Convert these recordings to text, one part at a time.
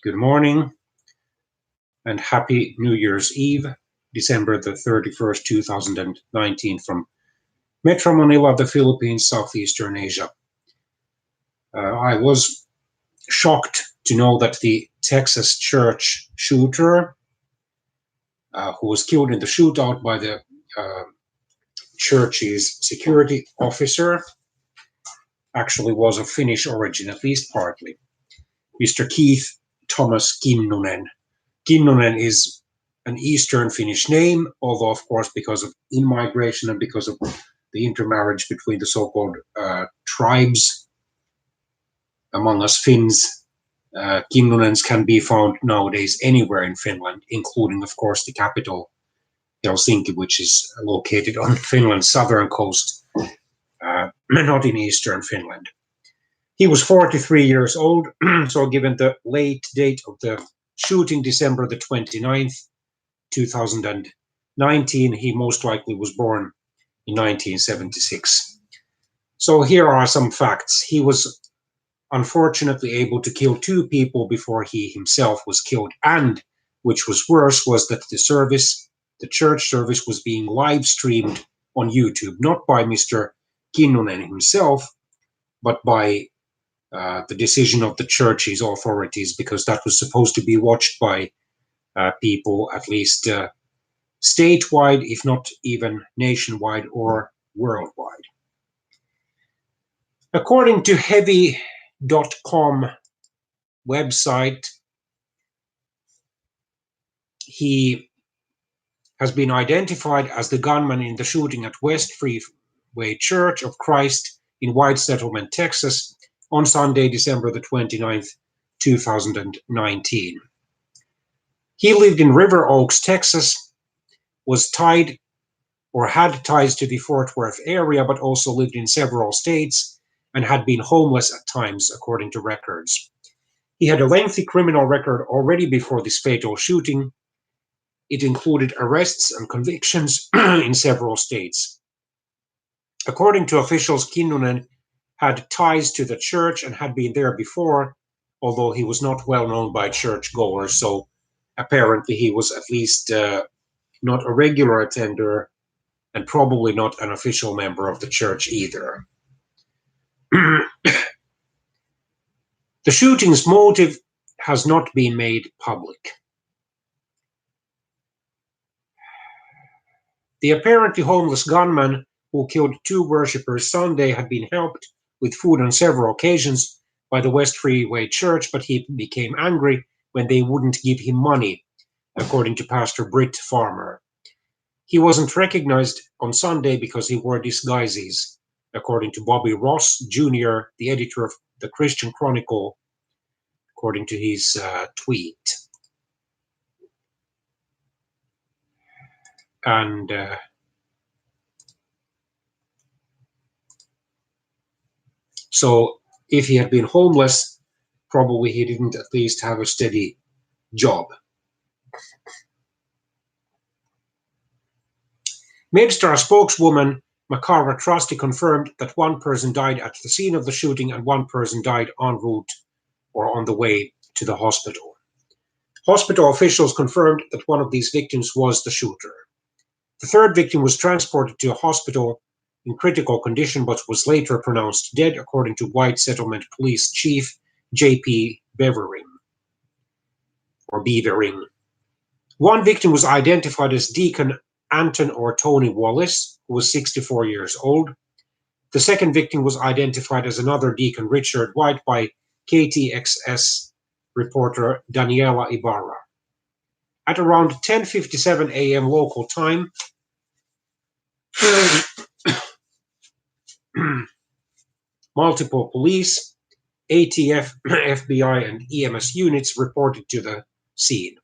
Good morning and happy New Year's Eve, December the 31st, 2019 from Metro Manila, the Philippines, Southeastern Asia. I was shocked to know that the Texas church shooter who was killed in the shootout by the church's security officer actually was of Finnish origin, at least partly. Mr. Keith Thomas Kinnunen. Kinnunen is an Eastern Finnish name, although, of course, because of in-migration and because of the intermarriage between the so-called tribes among us Finns, Kinnunens can be found nowadays anywhere in Finland, including, of course, the capital, Helsinki, which is located on Finland's southern coast, not in eastern Finland. He was 43 years old, so given the late date of the shooting, December the 29th, 2019, he most likely was born in 1976. So here are some facts. He was unfortunately able to kill two people before he himself was killed, and, which was worse, was that the church service was being live streamed on YouTube, not by Mr. Kinnunen himself, but by the decision of the church's authorities, because that was supposed to be watched by people at least statewide, if not even nationwide or worldwide. According to heavy.com website, he has been identified as the gunman in the shooting at West Freeway Church of Christ in White Settlement, Texas, on Sunday, December the 29th, 2019. He lived in River Oaks, Texas, was tied or had ties to the Fort Worth area, but also lived in several states and had been homeless at times, according to records. He had a lengthy criminal record already before this fatal shooting. It included arrests and convictions in several states. According to officials, Kinnunen had ties to the church and had been there before, although he was not well known by churchgoers, so apparently he was at least not a regular attender and probably not an official member of the church either. The shooting's motive has not been made public. The apparently homeless gunman who killed two worshippers Sunday had been helped with food on several occasions by the West Freeway Church, but he became angry when they wouldn't give him money, according to Pastor Britt Farmer. He wasn't recognized on Sunday because he wore disguises, according to Bobby Ross Jr., the editor of the Christian Chronicle, according to his tweet. And so if he had been homeless, probably he didn't at least have a steady job. MedStar spokeswoman Makara Trusty confirmed that one person died at the scene of the shooting and one person died en route or on the way to the hospital. Hospital officials confirmed that one of these victims was the shooter. The third victim was transported to a hospital in critical condition but was later pronounced dead, according to White Settlement Police Chief J.P. Bevering. One victim was identified as Deacon Anton or Tony Wallace, who was 64 years old. The second victim was identified as another Deacon Richard White by KTXS reporter Daniela Ibarra. At around 10:57 a.m. local time, multiple police, ATF, FBI, and EMS units reported to the scene,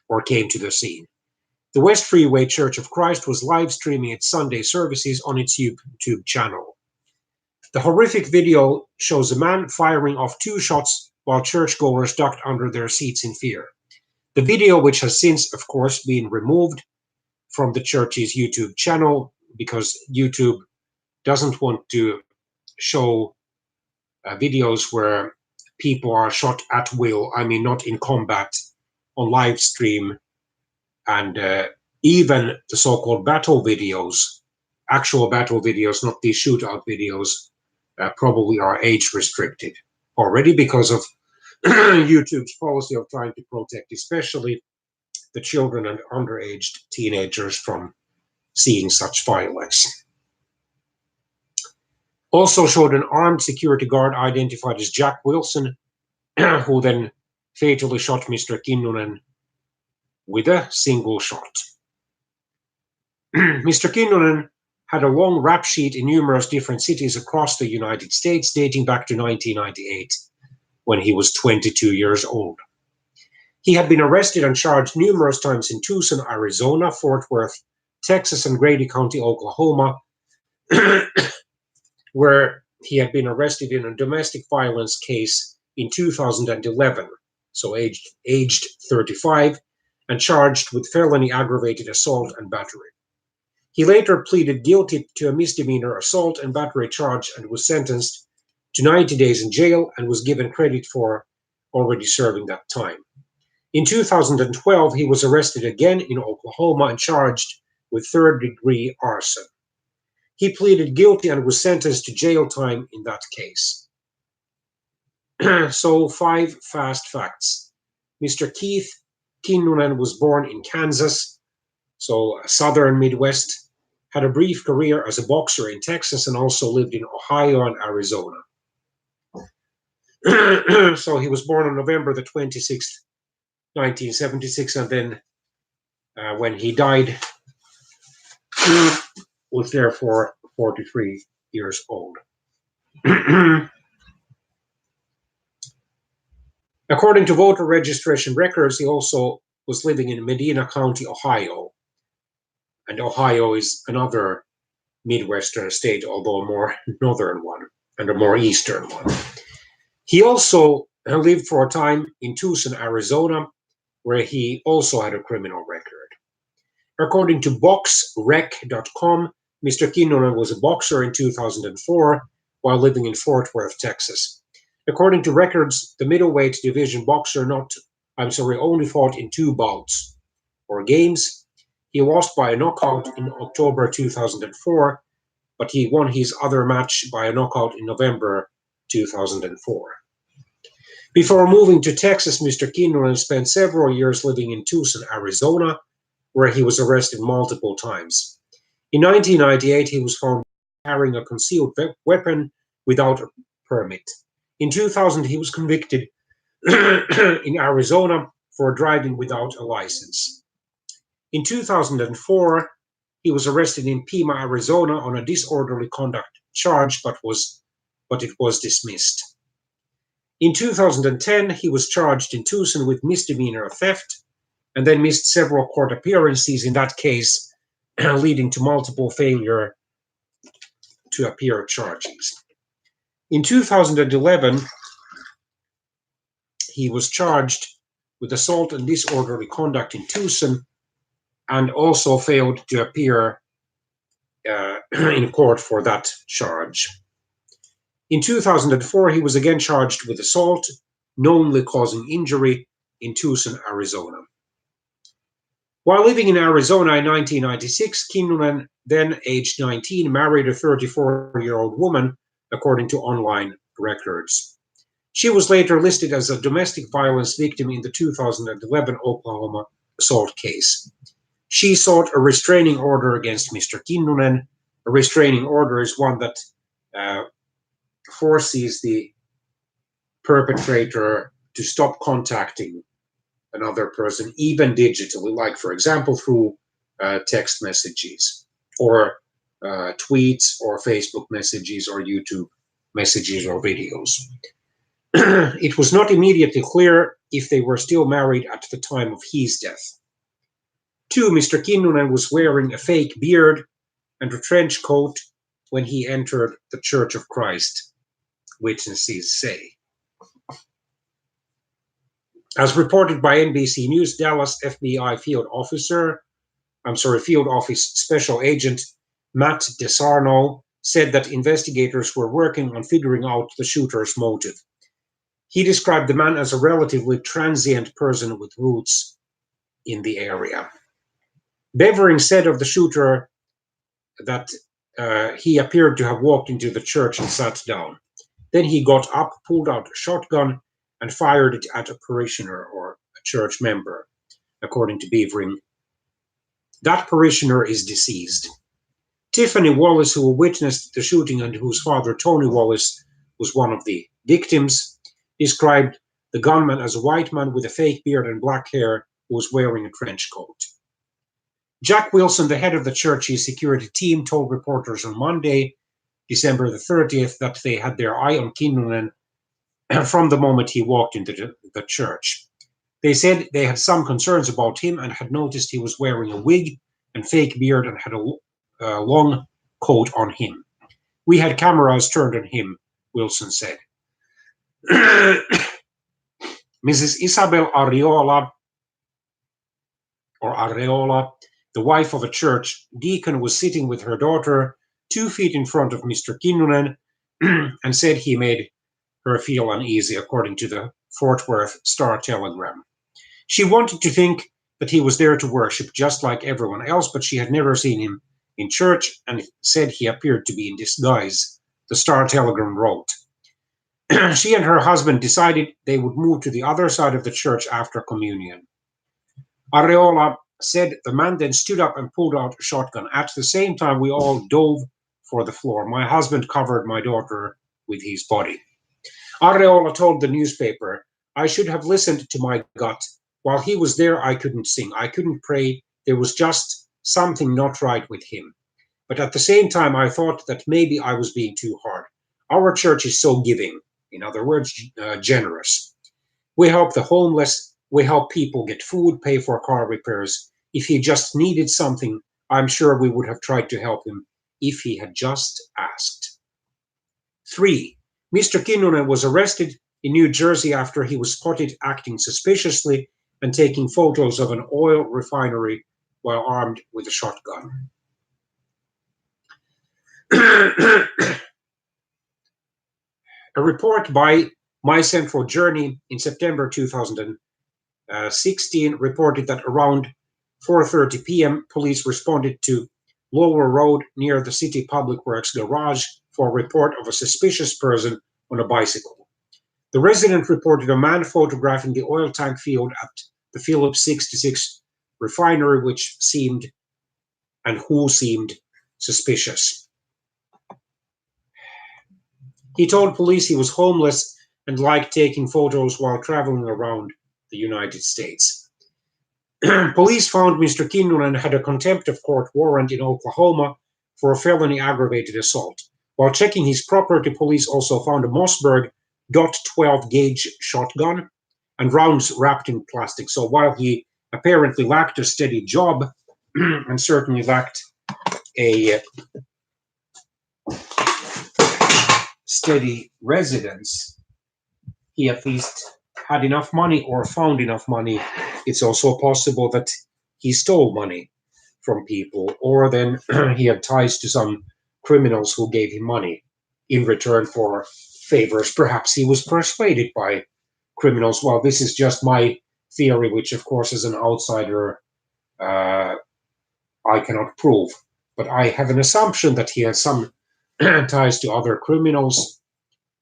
or came to the scene. The West Freeway Church of Christ was live streaming its Sunday services on its YouTube channel. The horrific video shows a man firing off two shots while churchgoers ducked under their seats in fear. The video, which has since, of course, been removed from the church's YouTube channel because YouTube doesn't want to show videos where people are shot at will. I mean, not in combat, on live stream, and even the so-called battle videos, actual battle videos, not these shootout videos, probably are age restricted already because of YouTube's policy of trying to protect especially the children and underaged teenagers from seeing such violence. Also showed an armed security guard identified as Jack Wilson, who then fatally shot Mr. Kinnunen with a single shot. Mr. Kinnunen had a long rap sheet in numerous different cities across the United States dating back to 1998, when he was 22 years old. He had been arrested and charged numerous times in Tucson, Arizona, Fort Worth, Texas, and Grady County, Oklahoma, where he had been arrested in a domestic violence case in 2011, so aged 35, and charged with felony aggravated assault and battery. He later pleaded guilty to a misdemeanor assault and battery charge and was sentenced to 90 days in jail and was given credit for already serving that time. In 2012, he was arrested again in Oklahoma and charged with third-degree arson. He pleaded guilty and was sentenced to jail time in that case. So 5 fast facts. Mr. Keith Kinnunen was born in Kansas, so southern Midwest, had a brief career as a boxer in Texas, and also lived in Ohio and Arizona. So he was born on November the 26th, 1976, and then when he died, was therefore 43 years old. According to voter registration records, he also was living in Medina County, Ohio. And Ohio is another Midwestern state, although a more northern one and a more eastern one. He also lived for a time in Tucson, Arizona, where he also had a criminal record. According to boxrec.com, Mr. Kinnunen was a boxer in 2004 while living in Fort Worth, Texas. According to records, the middleweight division boxer only fought in 2 bouts or games. He lost by a knockout in October 2004, but he won his other match by a knockout in November 2004. Before moving to Texas, Mr. Kinnunen spent several years living in Tucson, Arizona, where he was arrested multiple times. In 1998, he was found carrying a concealed weapon without a permit. In 2000, he was convicted in Arizona for driving without a license. In 2004, he was arrested in Pima, Arizona on a disorderly conduct charge, but it was dismissed. In 2010, he was charged in Tucson with misdemeanor theft and then missed several court appearances in that case, leading to multiple failure to appear charges. In 2011, he was charged with assault and disorderly conduct in Tucson and also failed to appear in court for that charge. In 2004, he was again charged with assault, knowingly causing injury, in Tucson, Arizona. While living in Arizona in 1996, Kinnunen, then aged 19, married a 34-year-old woman, according to online records. She was later listed as a domestic violence victim in the 2011 Oklahoma assault case. She sought a restraining order against Mr. Kinnunen. A restraining order is one that forces the perpetrator to stop contacting another person, even digitally, like, for example, through text messages or tweets or Facebook messages or YouTube messages or videos. It was not immediately clear if they were still married at the time of his death. 2. Mr. Kinnunen was wearing a fake beard and a trench coat when he entered the Church of Christ, witnesses say. As reported by NBC News, Dallas FBI field office special agent Matt DeSarno said that investigators were working on figuring out the shooter's motive. He described the man as a relatively transient person with roots in the area. Bevering said of the shooter that he appeared to have walked into the church and sat down. Then he got up, pulled out a shotgun, and fired it at a parishioner or a church member, according to Bevering. That parishioner is deceased. Tiffany Wallace, who witnessed the shooting and whose father, Tony Wallace, was one of the victims, described the gunman as a white man with a fake beard and black hair who was wearing a trench coat. Jack Wilson, the head of the church's security team, told reporters on Monday, December the 30th, that they had their eye on Kinnunen from the moment he walked into the church. They said they had some concerns about him and had noticed he was wearing a wig and fake beard and had a long coat on him. We had cameras turned on him, Wilson said. Mrs. Isabel Areola, the wife of a church deacon, was sitting with her daughter 2 feet in front of Mr. Kinnunen and said he made her feel uneasy, according to the Fort Worth Star-Telegram. She wanted to think that he was there to worship just like everyone else, but she had never seen him in church and said he appeared to be in disguise, the Star-Telegram wrote. She and her husband decided they would move to the other side of the church after communion. Areola said the man then stood up and pulled out a shotgun. At the same time, we all dove for the floor. My husband covered my daughter with his body. Areola told the newspaper, I should have listened to my gut. While he was there, I couldn't sing. I couldn't pray. There was just something not right with him. But at the same time, I thought that maybe I was being too hard. Our church is so giving. In other words, generous. We help the homeless. We help people get food, pay for car repairs. If he just needed something, I'm sure we would have tried to help him if he had just asked. 3. Mr. Kinnunen was arrested in New Jersey after he was spotted acting suspiciously and taking photos of an oil refinery while armed with a shotgun. A report by My Central Journey in September 2016 reported that around 4:30 p.m. police responded to Lower Road near the City Public Works garage for a report of a suspicious person on a bicycle. The resident reported a man photographing the oil tank field at the Phillips 66 refinery, which seemed suspicious. He told police he was homeless and liked taking photos while traveling around the United States. Police found Mr. Kinnunen had a contempt of court warrant in Oklahoma for a felony aggravated assault. While checking his property, police also found a Mossberg .12 gauge shotgun and rounds wrapped in plastic. So while he apparently lacked a steady job and certainly lacked a steady residence, he at least had enough money or found enough money. It's also possible that he stole money from people, or then he had ties to some criminals who gave him money in return for favors. Perhaps he was persuaded by criminals. Well, this is just my theory, which of course as an outsider I cannot prove, but I have an assumption that he has some ties to other criminals,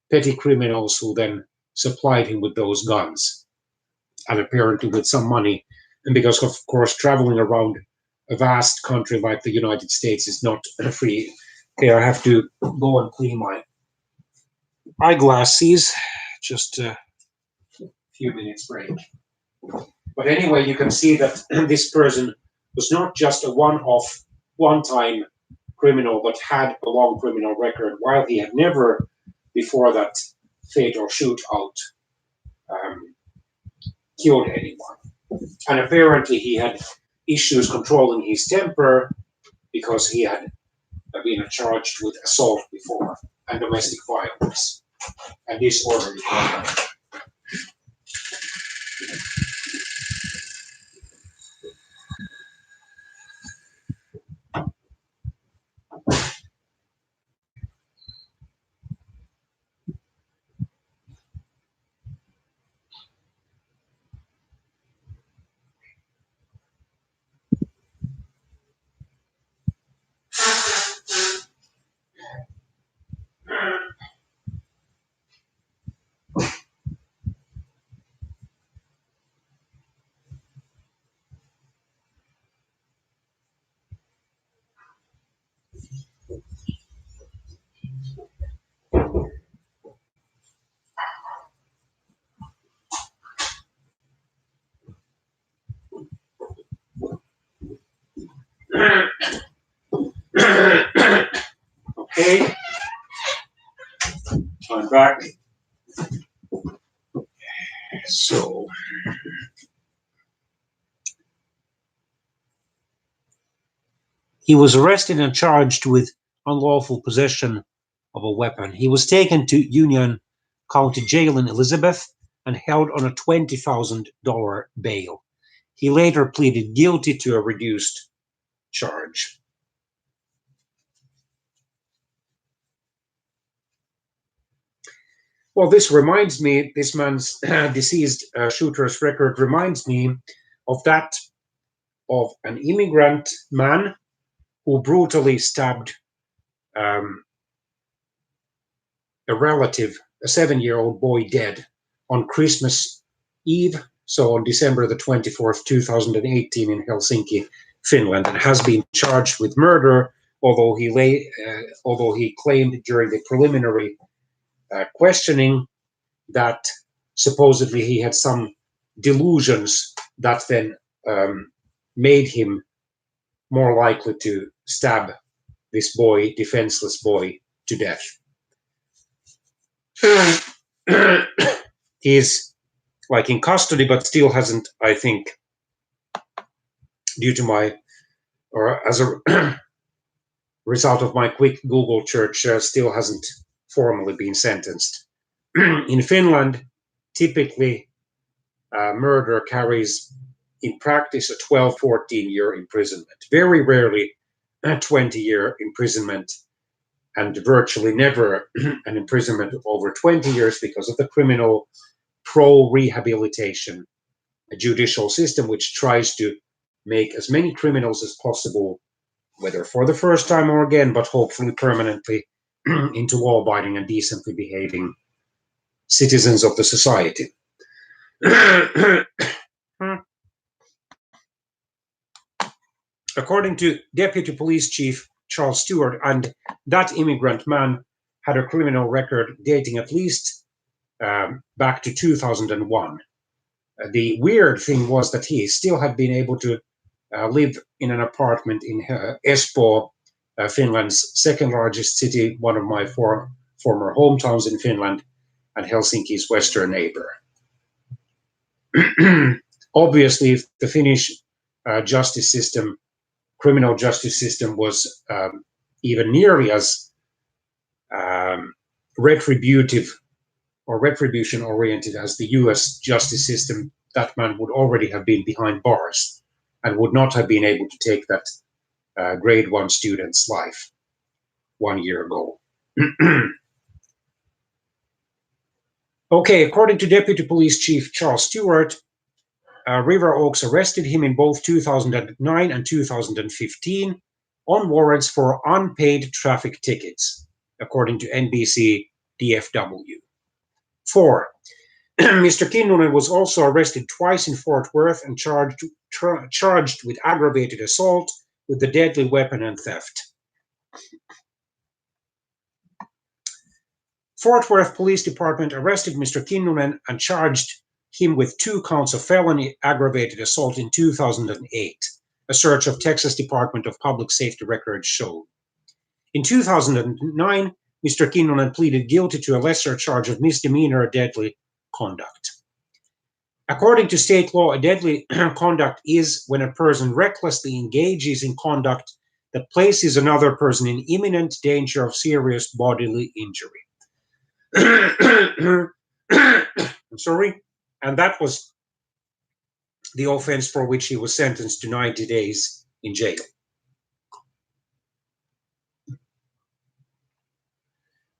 petty criminals, who then supplied him with those guns, and apparently with some money. And because, of course, traveling around a vast country like the United States is not free. Okay, I have to go and clean my eyeglasses. Just a few minutes break. But anyway, you can see that this person was not just a one-off, one-time criminal, but had a long criminal record, while he had never, before that fatal shootout, killed anyone. And apparently he had issues controlling his temper because he had been charged with assault before and domestic violence and disorderly conduct. Okay, I'm back. So, he was arrested and charged with unlawful possession of a weapon. He was taken to Union County Jail in Elizabeth and held on a $20,000 bail. He later pleaded guilty to a reduced charge. Well, this reminds me, this man's deceased shooter's record reminds me of that of an immigrant man who brutally stabbed a relative, a 7-year-old boy, dead on Christmas Eve, so on December the 24th, 2018 in Helsinki, Finland, and has been charged with murder, although he claimed during the preliminary questioning that supposedly he had some delusions that then made him more likely to stab this boy, defenseless boy, to death. He's like in custody, but still hasn't, I think, due to my, or as a result of my quick Google search, still hasn't formally been sentenced. In Finland, typically murder carries in practice a 12, 14-year imprisonment. Very rarely a 20-year imprisonment, and virtually never an imprisonment of over 20 years because of the criminal pro-rehabilitation, a judicial system which tries to make as many criminals as possible, whether for the first time or again, but hopefully permanently, into law-abiding and decently behaving citizens of the society. According to Deputy Police Chief Charles Stewart, and that immigrant man had a criminal record dating at least back to 2001. The weird thing was that he still had been able to live in an apartment in Espoo, Finland's second largest city, one of my former hometowns in Finland, and Helsinki's western neighbor. Obviously, if the Finnish justice system, criminal justice system, was even nearly as retributive or retribution oriented as the US justice system, that man would already have been behind bars and would not have been able to take that grade 1 student's life 1 year ago. Okay, according to Deputy Police Chief Charles Stewart, River Oaks arrested him in both 2009 and 2015 on warrants for unpaid traffic tickets, according to NBC DFW. 4. Mr. Kinnunen was also arrested twice in Fort Worth and charged with aggravated assault with a deadly weapon and theft. Fort Worth Police Department arrested Mr. Kinnunen and charged him with 2 counts of felony aggravated assault in 2008, a search of Texas Department of Public Safety records showed. In 2009, Mr. Kinnunen pleaded guilty to a lesser charge of misdemeanor deadly conduct. According to state law, a deadly conduct is when a person recklessly engages in conduct that places another person in imminent danger of serious bodily injury. I'm sorry. And that was the offense for which he was sentenced to 90 days in jail.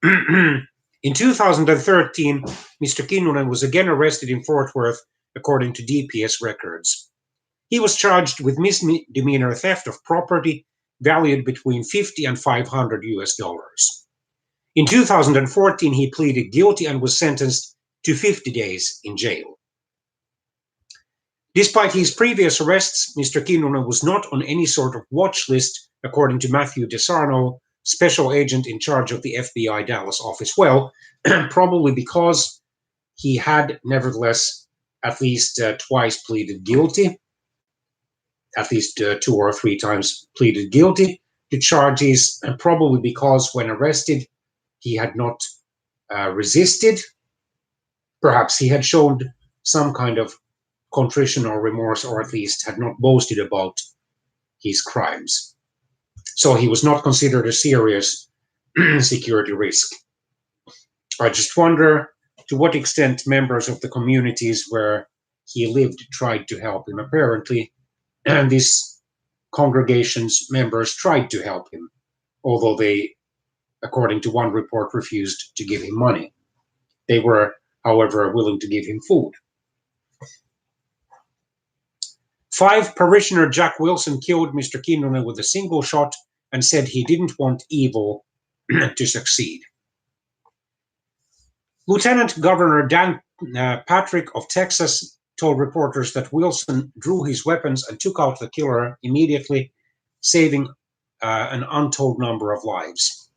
In 2013, Mr. Kinnunen was again arrested in Fort Worth, according to DPS records. He was charged with misdemeanor theft of property valued between $50 and $500 US. In 2014, he pleaded guilty and was sentenced to 50 days in jail. Despite his previous arrests, Mr. Kinnunen was not on any sort of watch list, according to Matthew DeSarno, special agent in charge of the FBI Dallas office? Well, probably because he had nevertheless at least twice pleaded guilty, at least 2 or 3 times pleaded guilty to charges, and probably because when arrested, he had not resisted. Perhaps he had shown some kind of contrition or remorse, or at least had not boasted about his crimes. So he was not considered a serious security risk. I just wonder to what extent members of the communities where he lived tried to help him. Apparently, these congregation's members tried to help him, although they, according to one report, refused to give him money. They were, however, willing to give him food. 5, parishioner Jack Wilson killed Mr. Kinnunen with a single shot and said he didn't want evil to succeed. Lieutenant Governor Dan Patrick of Texas told reporters that Wilson drew his weapons and took out the killer immediately, saving an untold number of lives.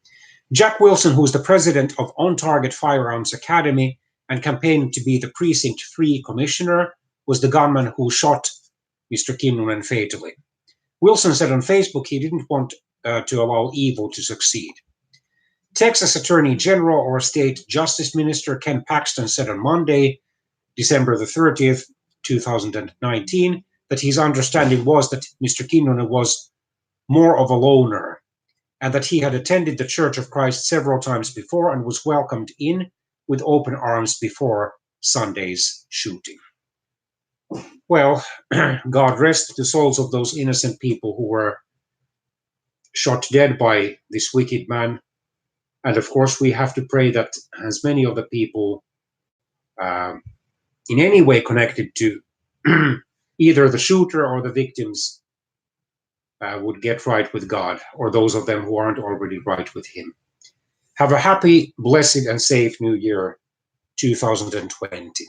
Jack Wilson, who is the president of On Target Firearms Academy and campaigned to be the Precinct 3 commissioner, was the gunman who shot Mr. Kinnunen fatally. Wilson said on Facebook he didn't want to allow evil to succeed. Texas Attorney General or State Justice Minister Ken Paxton said on Monday, December the 30th, 2019, that his understanding was that Mr. Kinnunen was more of a loner and that he had attended the Church of Christ several times before and was welcomed in with open arms before Sunday's shooting. Well, God rest the souls of those innocent people who were shot dead by this wicked man. And of course, we have to pray that as many of the people in any way connected to either the shooter or the victims would get right with God, or those of them who aren't already right with him. Have a happy, blessed, and safe New Year 2020.